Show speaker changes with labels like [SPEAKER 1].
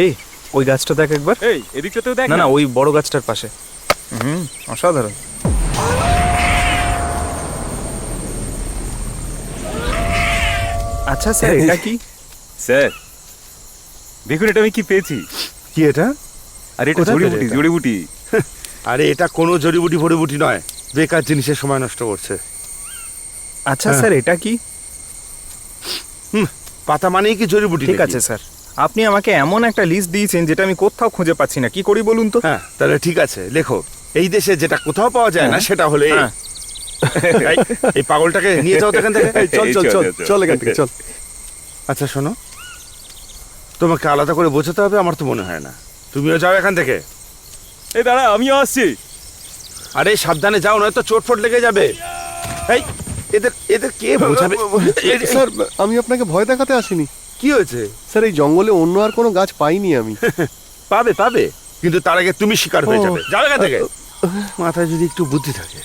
[SPEAKER 1] এই ওই গাছটা দেখ একবার।
[SPEAKER 2] এই এদিকটাতেও দেখ
[SPEAKER 1] না না, ওই বড় গাছটার পাশে। অসাধারণ। আচ্ছা স্যার, এটা কি?
[SPEAKER 2] স্যার দেখুন এটা আমি কি পেয়েছি।
[SPEAKER 3] কি এটা?
[SPEAKER 2] আর এটা
[SPEAKER 3] কোথায় পেলে
[SPEAKER 2] জড়িবুটি
[SPEAKER 3] এটা?
[SPEAKER 2] জড়িবুটি।
[SPEAKER 3] আরে এটা কোনো জড়িবুটি ফড়িবুটি নয়, বেকার জিনিসের সময় নষ্ট করছে।
[SPEAKER 1] আচ্ছা
[SPEAKER 3] হ্যাঁ।
[SPEAKER 1] স্যার, এটা কি?
[SPEAKER 3] পাতা মানেই কি জড়িবুটি?
[SPEAKER 1] ঠিক আছে স্যার, আপনি আমাকে এমন একটা লিস্ট দিয়েছেন যেটা আমি কোথাও খুঁজে পাচ্ছি না। কি করি বলুন তো?
[SPEAKER 3] হ্যাঁ তাহলে ঠিক আছে, লেখো। এই দেশে যেটা কোথাও পাওয়া যায় না
[SPEAKER 1] হ্যাঁ।
[SPEAKER 3] সেটা হলে এই।
[SPEAKER 1] হ্যাঁ।
[SPEAKER 3] এই পাগলটাকে নিয়ে যাও তো এখান থেকে।
[SPEAKER 2] চল, চল, চল, চল
[SPEAKER 3] এখান থেকে চল। আচ্ছা শোনো, তোমাকে আলাদা করে বোঝাতে হবে আমার তো মনে হয় না। তুমিও যাও এখান থেকে।
[SPEAKER 2] এই দাঁড়া, আমিও আসছি।
[SPEAKER 3] আরে সাবধানে যাও, নয়তো চোট ফোট লেগে যাবে। এই এদের এদের কে বোঝাবে?
[SPEAKER 4] স্যার, আমি আপনাকে ভয় দেখাতে আসিনি।
[SPEAKER 3] কি হয়েছে?
[SPEAKER 4] স্যার, এই জঙ্গলে অন্য আর কোনো গাছ পাইনি আমি।
[SPEAKER 3] পাবে পাবে, কিন্তু তার আগে তুমি শিকার হয়ে
[SPEAKER 4] ও।
[SPEAKER 3] যাবে। যাও এখান থেকে। মাথায় যদি একটু বুদ্ধি থাকে।